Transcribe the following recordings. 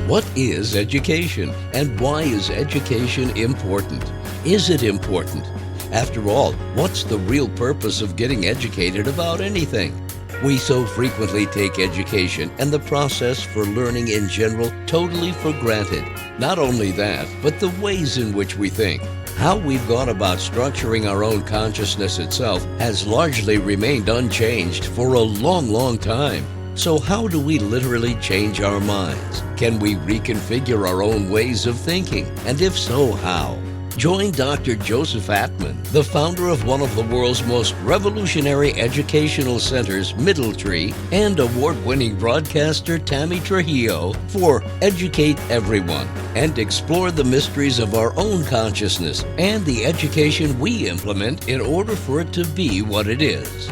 What is education, and why is education important? Is it important? After all, what's the real purpose of getting educated about anything? We so frequently take education and the process for learning in general totally for granted. Not only that, but the ways in which we think. How we've gone about structuring our own consciousness itself has largely remained unchanged for a long, long time. So how do we literally change our minds? Can we reconfigure our own ways of thinking? And if so, how? Join Dr. Joseph Atman, the founder of one of the world's most revolutionary educational centers, Middletree, and award-winning broadcaster Tammy Trujillo for Educate Everyone and explore the mysteries of our own consciousness and the education we implement in order for it to be what it is.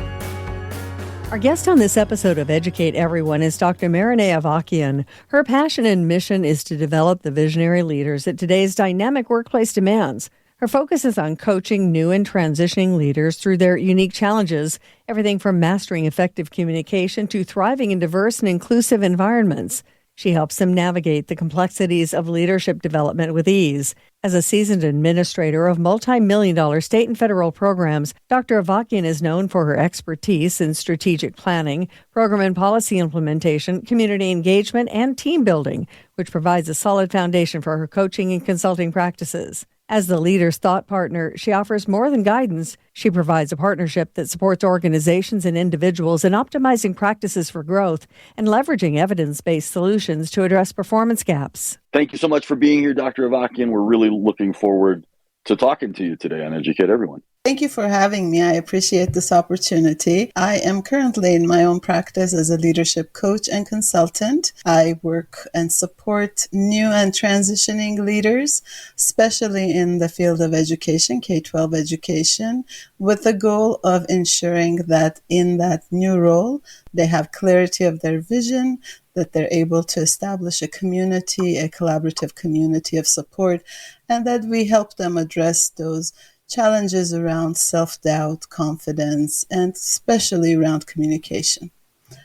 Our guest on this episode of Educate Everyone is Dr. Avagyan. Her passion and mission is to develop the visionary leaders that today's dynamic workplace demands. Her focus is on coaching new and transitioning leaders through their unique challenges, everything from mastering effective communication to thriving in diverse and inclusive environments. She helps them navigate the complexities of leadership development with ease. As a seasoned administrator of multi-million-dollar state and federal programs, Dr. Avagyan is known for her expertise in strategic planning, program and policy implementation, community engagement, and team building, which provides a solid foundation for her coaching and consulting practices. As the leader's thought partner, she offers more than guidance. She provides a partnership that supports organizations and individuals in optimizing practices for growth and leveraging evidence-based solutions to address performance gaps. Thank you so much for being here, Dr. Avagyan. We're really looking forward to talking to you today on Educate Everyone. Thank you for having me. I appreciate this opportunity. I am currently in my own practice as a leadership coach and consultant. I work and support new and transitioning leaders, especially in the field of education, K-12 education, with the goal of ensuring that in that new role, they have clarity of their vision, that they're able to establish a community, a collaborative community of support, and that we help them address those challenges around self-doubt, confidence, and especially around communication.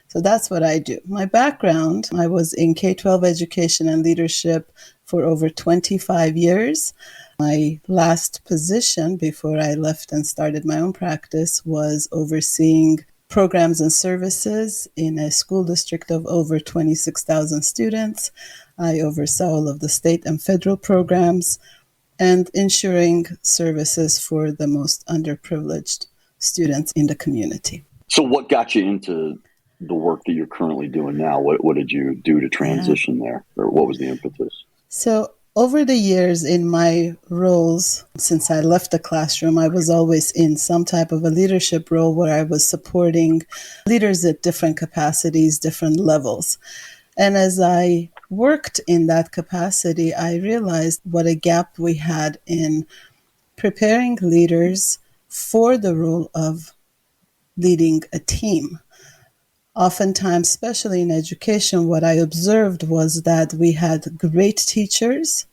So that's what I do. My background, I was in K-12 education and leadership for over 25 years. My last position before I left and started my own practice was overseeing programs and services in a school district of over 26,000 students. I oversaw all of the state and federal programs and ensuring services for the most underprivileged students in the community. So what got you into the work that you're currently doing now? What did you do to transition there? Or what was the impetus? So over the years in my roles, since I left the classroom, I was always in some type of a leadership role where I was supporting leaders at different capacities, different levels. And as I worked in that capacity, I realized what a gap we had in preparing leaders for the role of leading a team. Oftentimes, especially in education, what I observed was that we had great teachers,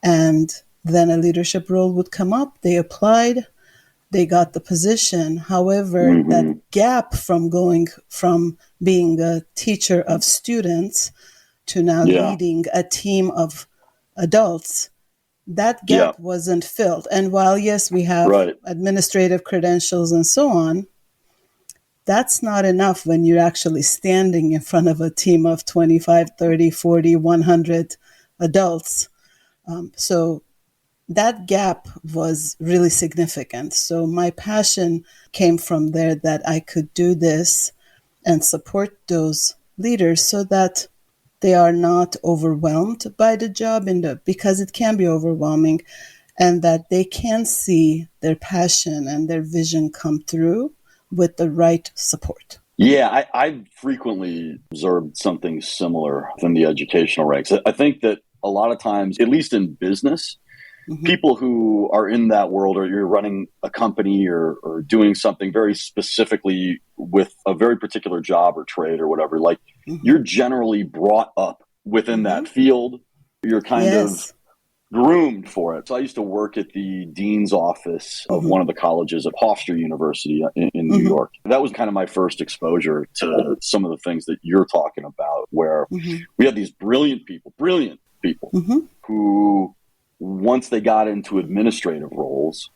and then a leadership role would come up. They applied, they got the position. However, that gap from going from being a teacher of students to now leading a team of adults, that gap wasn't filled. And while, yes, we have administrative credentials and so on, that's not enough when you're actually standing in front of a team of 25, 30, 40, 100 adults. So that gap was really significant. So my passion came from there, that I could do this and support those leaders so that they are not overwhelmed by the job because it can be overwhelming, and that they can see their passion and their vision come through with the right support. Yeah, I've frequently observed something similar in the educational ranks. I think that a lot of times, at least in business, people who are in that world, or you're running a company or doing something very specifically with a very particular job or trade or whatever, like you're generally brought up within that field. You're kind of groomed for it. So I used to work at the dean's office of one of the colleges at Hofstra University in New York. That was kind of my first exposure to some of the things that you're talking about, where we had these brilliant people who, once they got into administrative roles,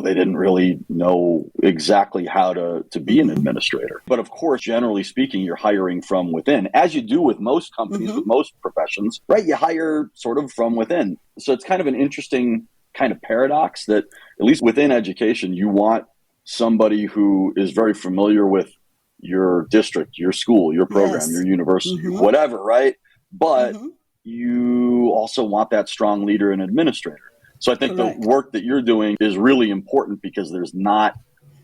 they didn't really know exactly how to be an administrator. But of course, generally speaking, you're hiring from within, as you do with most companies, with most professions, right? You hire sort of from within. So it's kind of an interesting kind of paradox that, at least within education, you want somebody who is very familiar with your district, your school, your program, your university, whatever, right? But you also want that strong leader and administrator. So I think the work that you're doing is really important because there's not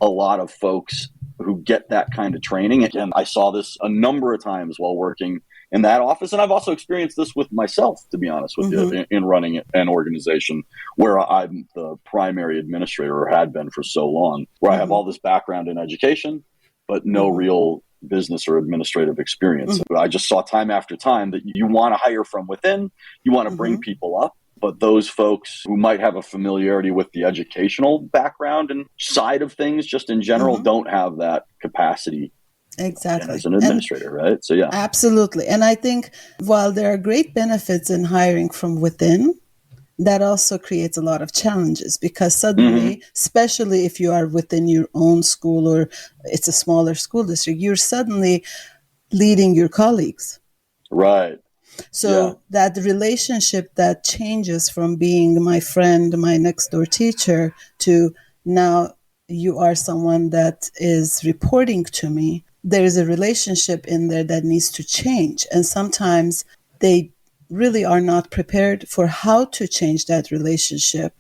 a lot of folks who get that kind of training. Again, I saw this a number of times while working in that office. And I've also experienced this with myself, to be honest with you, in running an organization where I'm the primary administrator, or had been for so long, where I have all this background in education, but no real business or administrative experience. I just saw time after time that you want to hire from within, you want to bring people up. But those folks who might have a familiarity with the educational background and side of things, just in general, don't have that capacity as an administrator, right? So, yeah. Absolutely. And I think while there are great benefits in hiring from within, that also creates a lot of challenges because suddenly, especially if you are within your own school or it's a smaller school district, you're suddenly leading your colleagues. Right. So that relationship that changes from being my friend, my next door teacher, to now you are someone that is reporting to me, there is a relationship in there that needs to change. And sometimes they really are not prepared for how to change that relationship.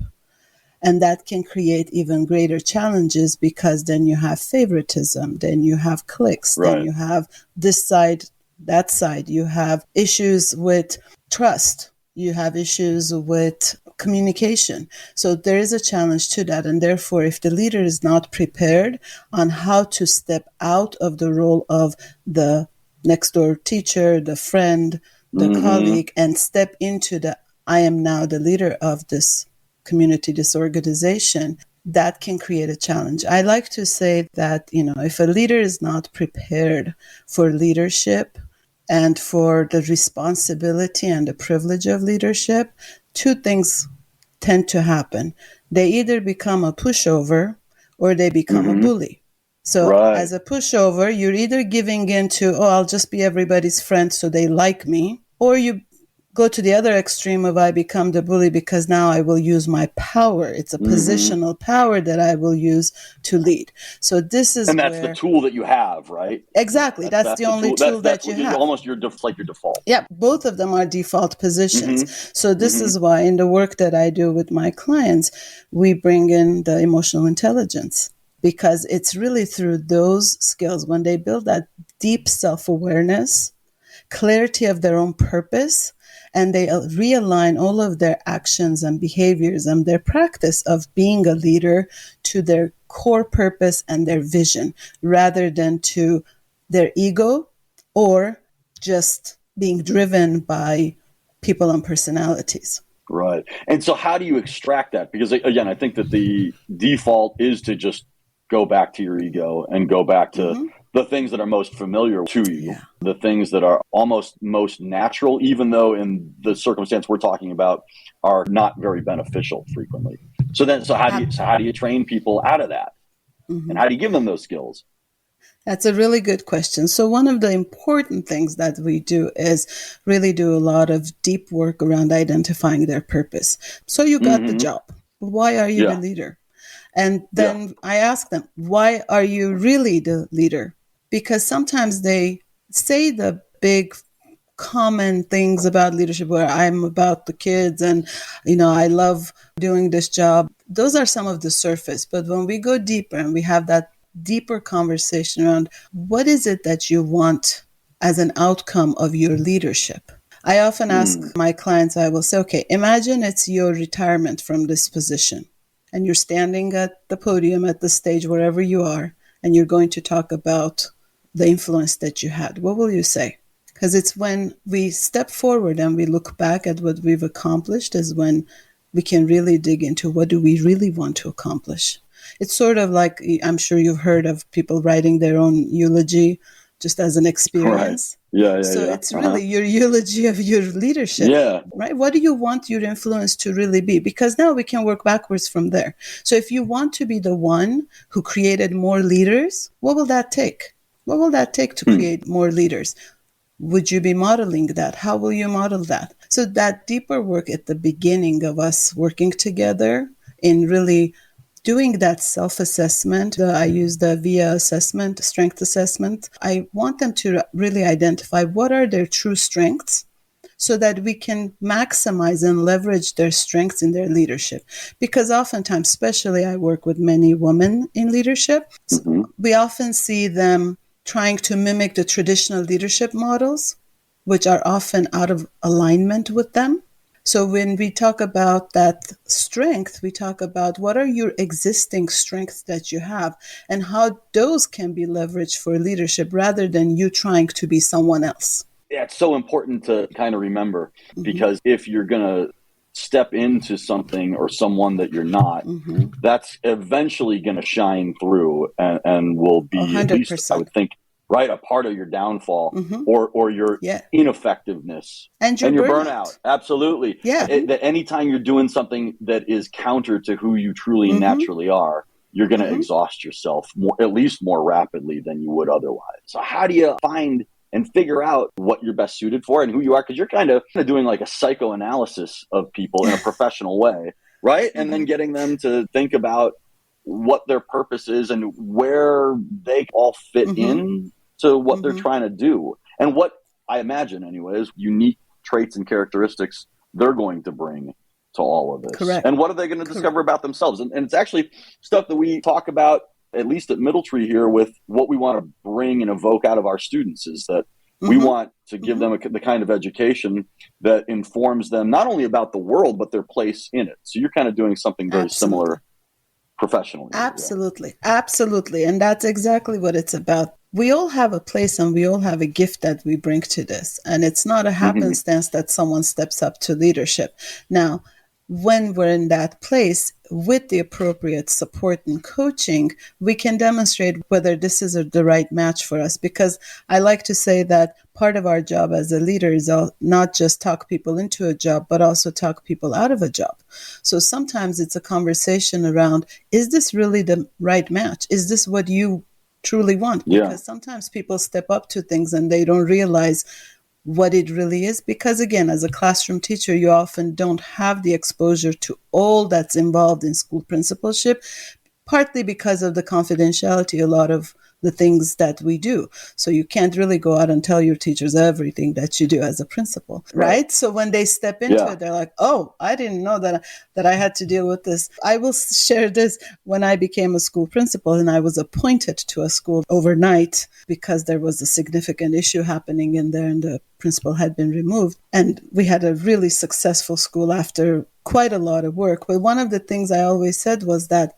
And that can create even greater challenges because then you have favoritism, then you have cliques, then you have this side, that side. You have issues with trust. You have issues with communication. So there is a challenge to that. And therefore, if the leader is not prepared on how to step out of the role of the next door teacher, the friend, the colleague, and step into the, I am now the leader of this community, this organization, that can create a challenge. I like to say that, if a leader is not prepared for leadership and for the responsibility and the privilege of leadership, two things tend to happen. They either become a pushover or they become a bully. So as a pushover, you're either giving in to, I'll just be everybody's friend so they like me, or you go to the other extreme of I become the bully because now I will use my power. It's a positional power that I will use to lead. So this is that's the tool that you have, right? Exactly. That's the only tool that you have. Almost your default. Yeah, both of them are default positions. So this is why in the work that I do with my clients, we bring in the emotional intelligence, because it's really through those skills, when they build that deep self-awareness, clarity of their own purpose, and they realign all of their actions and behaviors and their practice of being a leader to their core purpose and their vision, rather than to their ego or just being driven by people and personalities. Right. And so how do you extract that? Because, again, I think that the default is to just go back to your ego and go back to the things that are most familiar to you, the things that are almost most natural, even though in the circumstance we're talking about are not very beneficial frequently. So how do you train people out of that? And how do you give them those skills? That's a really good question. So one of the important things that we do is really do a lot of deep work around identifying their purpose. So you got the job. Why are you the leader? And then I ask them, why are you really the leader? Because sometimes they say the big common things about leadership where I'm about the kids and, I love doing this job. Those are some of the surface. But when we go deeper and we have that deeper conversation around what is it that you want as an outcome of your leadership? I often ask my clients, I will say, okay, imagine it's your retirement from this position and you're standing at the podium, at the stage, wherever you are, and you're going to talk about the influence that you had. What will you say? Because it's when we step forward and we look back at what we've accomplished is when we can really dig into what do we really want to accomplish. It's sort of like, I'm sure you've heard of people writing their own eulogy just as an experience. Right. Yeah. So it's really your eulogy of your leadership. Yeah. Right? What do you want your influence to really be? Because now we can work backwards from there. So if you want to be the one who created more leaders, what will that take? What will that take to create more leaders? Would you be modeling that? How will you model that? So that deeper work at the beginning of us working together in really doing that self-assessment, I use the VIA assessment, strength assessment. I want them to really identify what are their true strengths so that we can maximize and leverage their strengths in their leadership. Because oftentimes, especially I work with many women in leadership, we often see them trying to mimic the traditional leadership models, which are often out of alignment with them. So when we talk about that strength, we talk about what are your existing strengths that you have and how those can be leveraged for leadership rather than you trying to be someone else. Yeah, it's so important to kind of remember because if you're going to step into something or someone that you're not, that's eventually going to shine through and will be 100%. at least, I would think, right, a part of your downfall or your ineffectiveness and your burnout. Absolutely. Yeah. That anytime you're doing something that is counter to who you truly naturally are, you're going to exhaust yourself at least more rapidly than you would otherwise. So how do you find and figure out what you're best suited for and who you are? Because you're kind of doing like a psychoanalysis of people in a professional way, right? And then getting them to think about what their purpose is and where they all fit in to what they're trying to do. And what I imagine, anyways, unique traits and characteristics they're going to bring to all of this. Correct. And what are they going to discover about themselves? And it's actually stuff that we talk about, at least at Middle Tree here, with what we want to bring and evoke out of our students is that we want to give them the kind of education that informs them not only about the world, but their place in it. So you're kind of doing something very similar professionally. Absolutely. Absolutely. And that's exactly what it's about. We all have a place and we all have a gift that we bring to this. And it's not a happenstance that someone steps up to leadership. Now, when we're in that place with the appropriate support and coaching, we can demonstrate whether this is the right match for us. Because I like to say that part of our job as a leader is not just talk people into a job, but also talk people out of a job. So sometimes it's a conversation around, is this really the right match? Is this what you truly want? Because sometimes people step up to things and they don't realize what it really is. Because again, as a classroom teacher, you often don't have the exposure to all that's involved in school principalship, partly because of the confidentiality, a lot of the things that we do. So you can't really go out and tell your teachers everything that you do as a principal, right? So when they step into it, they're like, oh, I didn't know that I had to deal with this. I will share this. When I became a school principal and I was appointed to a school overnight because there was a significant issue happening in there and the principal had been removed. And we had a really successful school after quite a lot of work. But one of the things I always said was that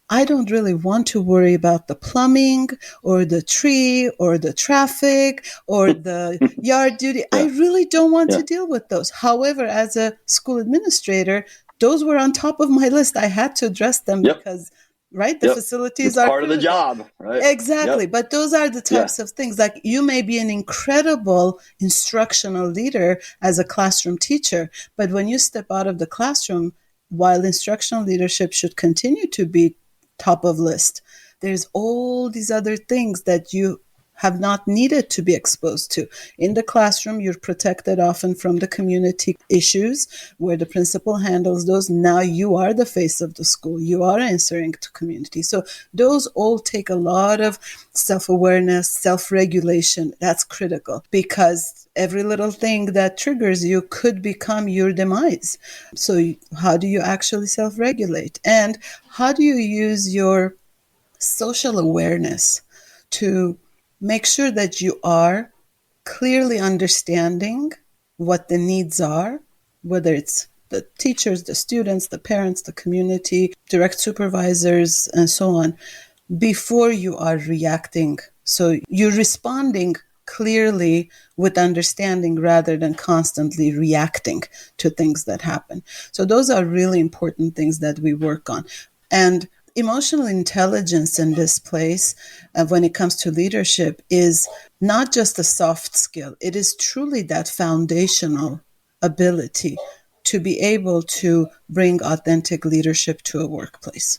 I don't really want to worry about the plumbing or the tree or the traffic or the yard duty. I really don't want to deal with those. However, as a school administrator, those were on top of my list. I had to address them because, right, the facilities are part of the job, right? Exactly. But those are the types of things. Like you may be an incredible instructional leader as a classroom teacher, but when you step out of the classroom, while instructional leadership should continue to be top of list, there's all these other things that you have not needed to be exposed to. In the classroom, you're protected often from the community issues where the principal handles those. Now you are the face of the school. You are answering to community. So those all take a lot of self-awareness, self-regulation. That's critical because every little thing that triggers you could become your demise. So how do you actually self-regulate? And how do you use your social awareness to make sure that you are clearly understanding what the needs are, whether it's the teachers, the students, the parents, the community, direct supervisors, and so on, before you are reacting. So you're responding clearly with understanding rather than constantly reacting to things that happen. So those are really important things that we work on. And emotional intelligence in this place, when it comes to leadership, is not just a soft skill. It is truly that foundational ability to be able to bring authentic leadership to a workplace,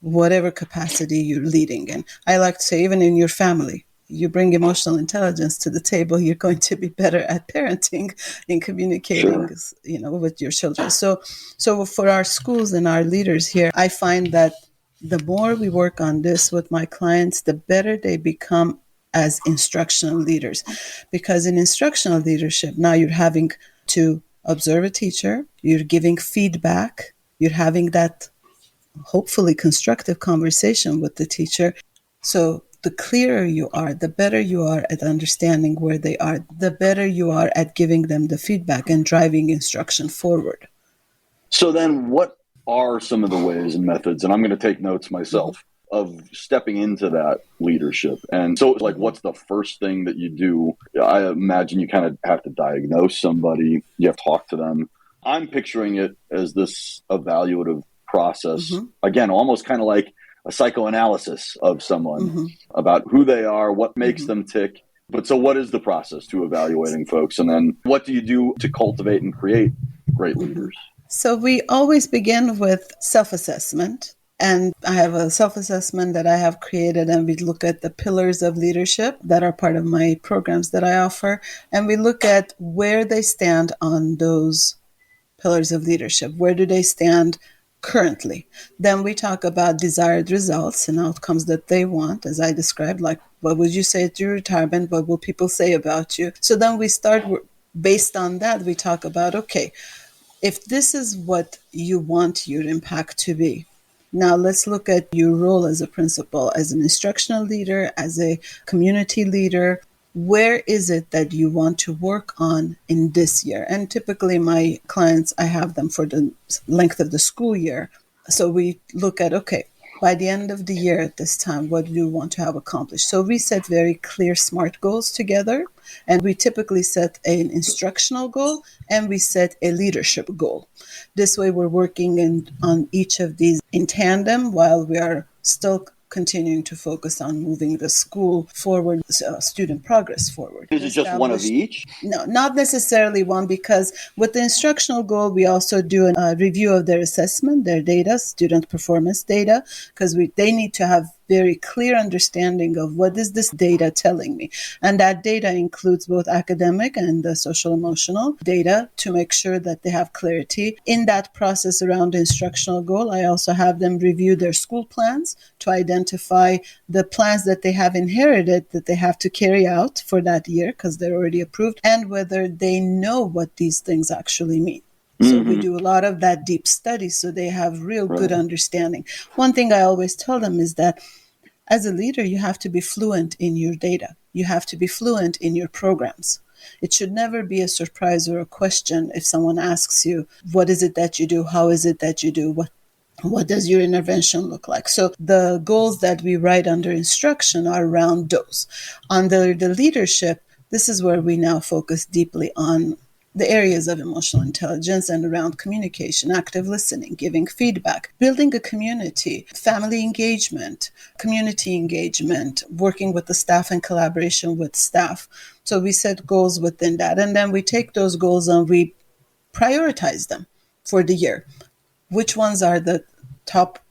whatever capacity you're leading in. I like to say, even in your family, you bring emotional intelligence to the table, you're going to be better at parenting in communicating, with your children. So for our schools and our leaders here, I find that the more we work on this with my clients, the better they become as instructional leaders. Because in instructional leadership, now you're having to observe a teacher, you're giving feedback, you're having that hopefully constructive conversation with the teacher. So the clearer you are, the better you are at understanding where they are, the better you are at giving them the feedback and driving instruction forward. So then what are some of the ways and methods, and I'm going to take notes myself, of stepping into that leadership? And so like, what's the first thing that you do? I imagine you kind of have to diagnose somebody, you have to talk to them. I'm picturing it as this evaluative process, again, almost kind of like a psychoanalysis of someone about who they are, what makes them tick. But so what is the process to evaluating folks? And then what do you do to cultivate and create great leaders? So we always begin with self-assessment. And I have a self-assessment that I have created, and we look at the pillars of leadership that are part of my programs that I offer. And we look at where they stand on those pillars of leadership. Where do they stand currently? Then we talk about desired results and outcomes that they want, as I described, like what would you say at your retirement? What will people say about you? So then we start, based on that, we talk about, okay, if this is what you want your impact to be, now let's look at your role as a principal, as an instructional leader, as a community leader. Where is it that you want to work on in this year? And typically my clients, I have them for the length of the school year. So we look at, okay, by the end of the year at this time, what do you want to have accomplished? So we set very clear SMART goals together. And we typically set an instructional goal and we set a leadership goal. This way we're working on each of these in tandem while we are still continuing to focus on moving the school forward, student progress forward. Is it just one of each? No, not necessarily one, because with the instructional goal, we also do a review of their assessment, their data, student performance data, because they need to have very clear understanding of what is this data telling me. And that data includes both academic and the social emotional data to make sure that they have clarity. In that process around the instructional goal, I also have them review their school plans to identify the plans that they have inherited that they have to carry out for that year because they're already approved, and whether they know what these things actually mean. So we do a lot of that deep study so they have real good understanding. One thing I always tell them is that as a leader, you have to be fluent in your data. You have to be fluent in your programs. It should never be a surprise or a question if someone asks you, what is it that you do? How is it that you do? What does your intervention look like? So the goals that we write under instruction are around those. Under the leadership, this is where we now focus deeply on the areas of emotional intelligence and around communication, active listening, giving feedback, building a community, family engagement, community engagement, working with the staff and collaboration with staff. So we set goals within that. And then we take those goals and we prioritize them for the year. Which ones are the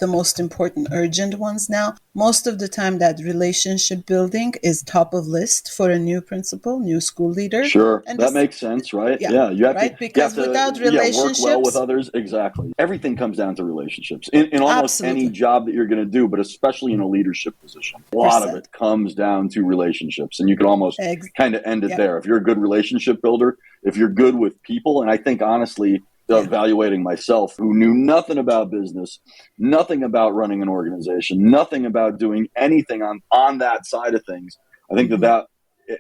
most important urgent ones now? Most of the time that relationship building is top of list for a new principal, new school leader. Sure. And that makes sense, right? Yeah. You have right? to, because without relationships, work well with others. Exactly. Everything comes down to relationships in almost any job that you're going to do, but especially in a leadership position. A lot of it comes down to relationships, and you can almost kind of end it there. If you're a good relationship builder, if you're good with people, and I think honestly, evaluating myself, who knew nothing about business, nothing about running an organization, nothing about doing anything on that side of things. I think that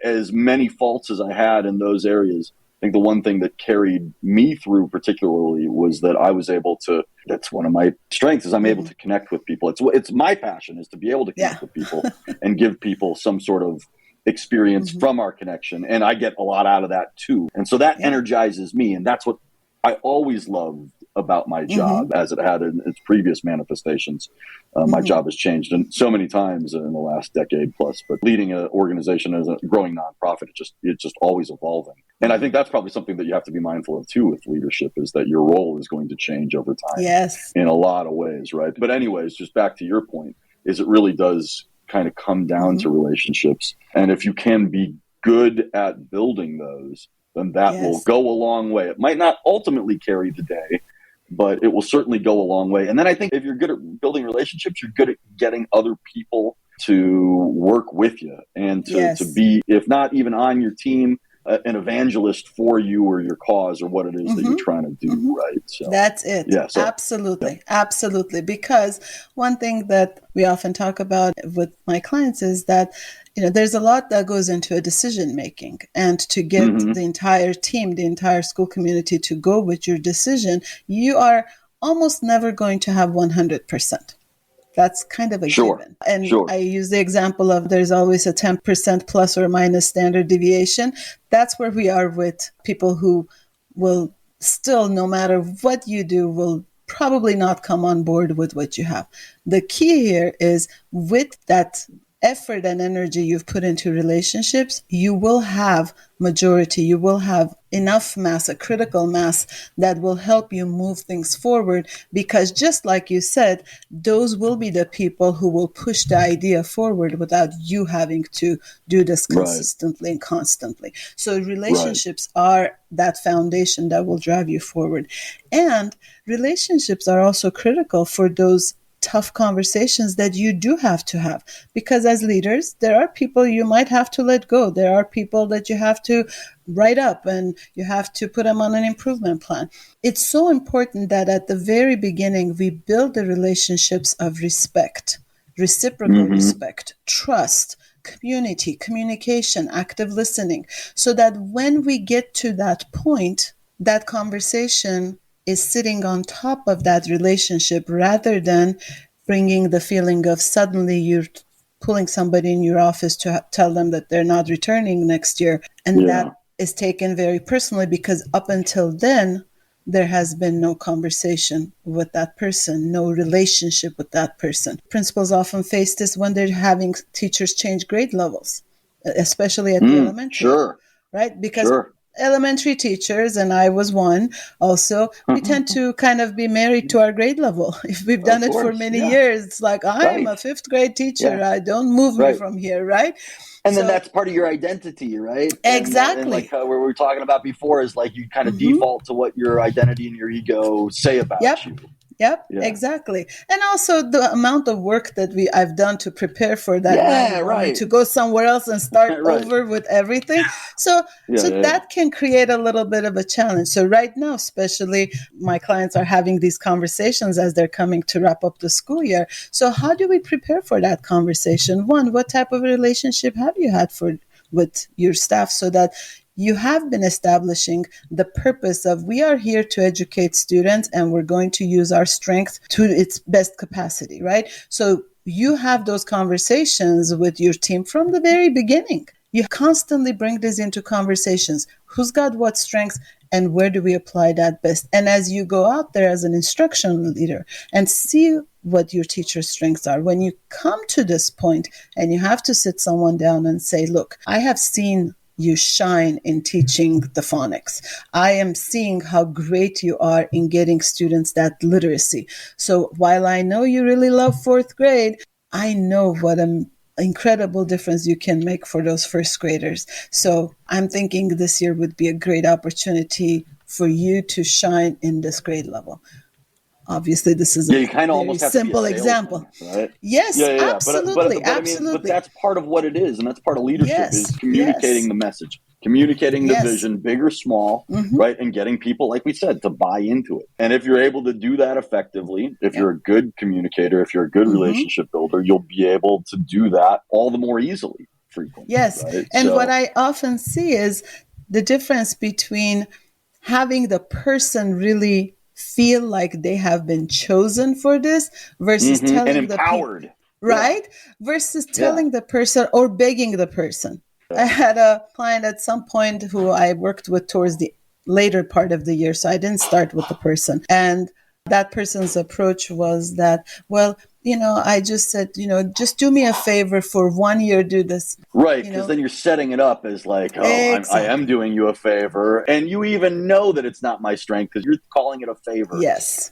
as many faults as I had in those areas, I think the one thing that carried me through particularly was that I was able to, that's one of my strengths, is I'm able to connect with people. It's my passion is to be able to connect with people and give people some sort of experience from our connection. And I get a lot out of that too. And so that energizes me. And that's what I always loved about my job, as it had in its previous manifestations. My job has changed so many times in the last decade plus, but leading an organization as a growing nonprofit, it's just always evolving. And I think that's probably something that you have to be mindful of too with leadership, is that your role is going to change over time in a lot of ways, right? But anyways, just back to your point, is it really does kind of come down to relationships. And if you can be good at building those, then that will go a long way. It might not ultimately carry the day, but it will certainly go a long way. And then I think if you're good at building relationships, you're good at getting other people to work with you and to be, if not even on your team, an evangelist for you or your cause or what it is that you're trying to do, right? So that's it. Yeah, so, absolutely. Absolutely. Because one thing that we often talk about with my clients is that, there's a lot that goes into a decision making, and to get the entire team, the entire school community to go with your decision, you are almost never going to have 100%. That's kind of a given. And I use the example of there's always a 10% plus or minus standard deviation. That's where we are with people who will still, no matter what you do, will probably not come on board with what you have. The key here is with that effort and energy you've put into relationships, you will have majority, you will have enough mass, a critical mass that will help you move things forward, because just like you said, those will be the people who will push the idea forward without you having to do this consistently and constantly. So relationships are that foundation that will drive you forward. And relationships are also critical for those tough conversations that you do have to have, because as leaders, there are people you might have to let go. There are people that you have to write up and you have to put them on an improvement plan. It's so important that at the very beginning, we build the relationships of respect, reciprocal respect, trust, community, communication, active listening, so that when we get to that point, that conversation is sitting on top of that relationship, rather than bringing the feeling of suddenly you're pulling somebody in your office to tell them that they're not returning next year. And that is taken very personally, because up until then, there has been no conversation with that person, no relationship with that person. Principals often face this when they're having teachers change grade levels, especially at the elementary. Right? Because elementary teachers, and I was one also, we tend to kind of be married to our grade level. If we've done it for many years, it's like, I'm a fifth grade teacher. I don't move me from here, right? And then that's part of your identity, right? Exactly. And like what we were talking about before is like you kind of default to what your identity and your ego say about you. Yep, exactly. And also the amount of work that I've done to prepare for that, to go somewhere else and start over with everything. So that can create a little bit of a challenge. So right now, especially my clients are having these conversations as they're coming to wrap up the school year. So how do we prepare for that conversation? One, what type of relationship have you had with your staff, so that you have been establishing the purpose of, we are here to educate students and we're going to use our strength to its best capacity, right? So you have those conversations with your team from the very beginning. You constantly bring this into conversations. Who's got what strengths and where do we apply that best? And as you go out there as an instructional leader and see what your teacher's strengths are, when you come to this point and you have to sit someone down and say, look, I have seen you shine in teaching the phonics. I am seeing how great you are in getting students that literacy. So while I know you really love fourth grade, I know what an incredible difference you can make for those first graders. So I'm thinking this year would be a great opportunity for you to shine in this grade level. Obviously, this is a very simple example. Right? Yes, absolutely. But that's part of what it is, and that's part of leadership is communicating the message, communicating the vision, big or small, right? And getting people, like we said, to buy into it. And if you're able to do that effectively, if you're a good communicator, if you're a good relationship builder, you'll be able to do that all the more easily, frequently. Yes, right? And what I often see is the difference between having the person really feel like they have been chosen for this versus telling and empowered. versus telling the person or begging the person, I had a client at some point who I worked with towards the later part of the year, so I didn't start with the person. And that person's approach was that, well, I just said, just do me a favor for 1 year, do this. Right, because then you're setting it up as like, I am doing you a favor. And you even know that it's not my strength because you're calling it a favor. Yes.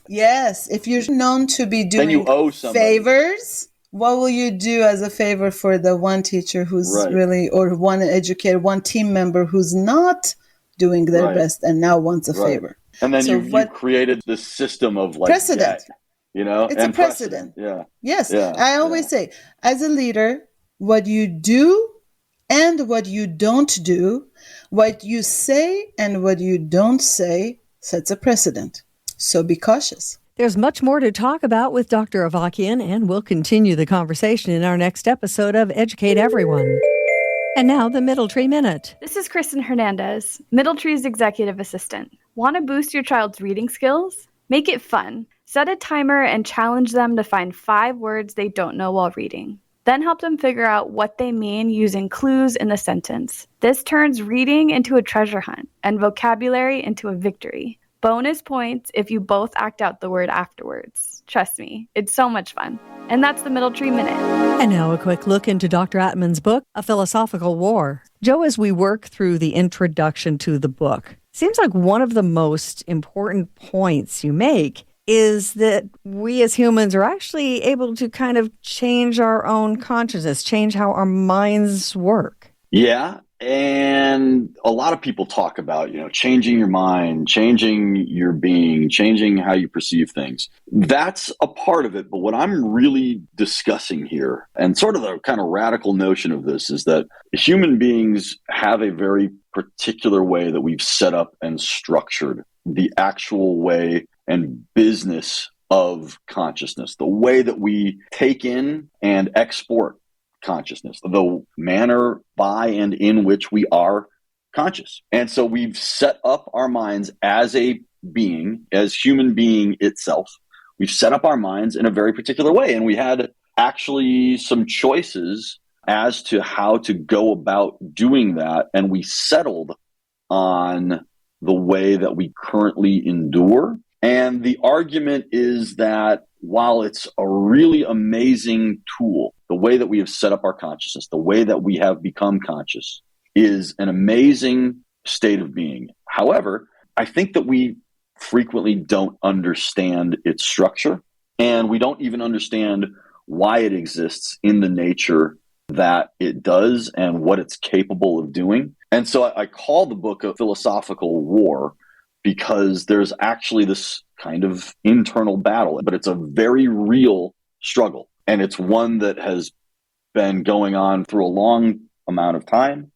If you're known to be doing then you owe favors, what will you do as a favor for the one teacher who's really, or one educator, one team member who's not doing their best and now wants a favor? And then you created this system of like precedent. Debt, it's a precedent. Yeah. Yes. Yeah. I always say, as a leader, what you do and what you don't do, what you say and what you don't say sets a precedent. So be cautious. There's much more to talk about with Dr. Avagyan, and we'll continue the conversation in our next episode of Educate Everyone. And now, the Middle Tree Minute. This is Kristen Hernandez, Middle Tree's executive assistant. Want to boost your child's reading skills? Make it fun. Set a timer and challenge them to find 5 words they don't know while reading. Then help them figure out what they mean using clues in the sentence. This turns reading into a treasure hunt and vocabulary into a victory. Bonus points if you both act out the word afterwards. Trust me, it's so much fun. And that's the Middle Tree Minute. And now a quick look into Dr. Atman's book, A Philosophical War. Joe, as we work through the introduction to the book, seems like one of the most important points you make is that we as humans are actually able to kind of change our own consciousness, change how our minds work. Yeah. And a lot of people talk about, changing your mind, changing your being, changing how you perceive things. That's a part of it. But what I'm really discussing here, and sort of the kind of radical notion of this, is that human beings have a very particular way that we've set up and structured the actual way and business of consciousness, the way that we take in and export consciousness, the manner by and in which we are conscious. And so we've set up our minds as a being, as human being itself. We've set up our minds in a very particular way. And we had actually some choices as to how to go about doing that. And we settled on the way that we currently endure. And the argument is that while it's a really amazing tool, the way that we have set up our consciousness, the way that we have become conscious is an amazing state of being. However, I think that we frequently don't understand its structure, and we don't even understand why it exists in the nature that it does and what it's capable of doing. And so I call the book A Philosophical War because there's actually this kind of internal battle, but it's a very real struggle. And it's one that has been going on through a long amount of time,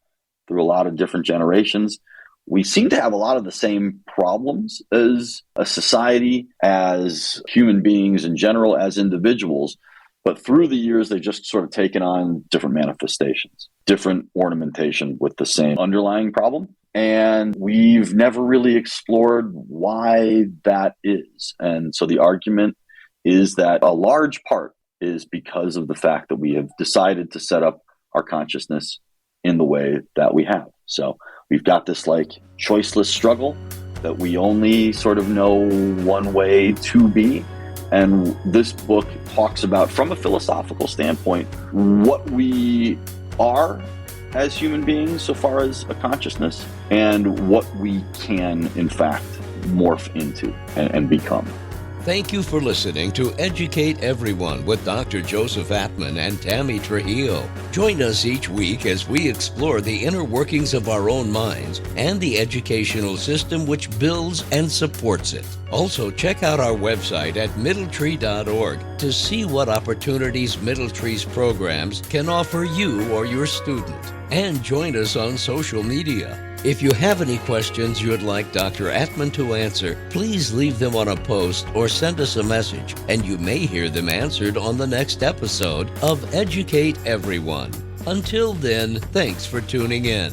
through a lot of different generations. We seem to have a lot of the same problems as a society, as human beings in general, as individuals. But through the years, they've just sort of taken on different manifestations, different ornamentation with the same underlying problem. And we've never really explored why that is. And so the argument is that a large part is because of the fact that we have decided to set up our consciousness in the way that we have. So we've got this like choiceless struggle that we only sort of know one way to be. And this book talks about, from a philosophical standpoint, what we are as human beings so far as a consciousness and what we can, in fact, morph into and become. Thank you for listening to Educate Everyone with Dr. Joseph Atman and Tammy Trujillo. Join us each week as we explore the inner workings of our own minds and the educational system which builds and supports it. Also, check out our website at middletree.org to see what opportunities Middletree's programs can offer you or your student. And join us on social media. If you have any questions you'd like Dr. Atman to answer, please leave them on a post or send us a message, and you may hear them answered on the next episode of Educate Everyone. Until then, thanks for tuning in.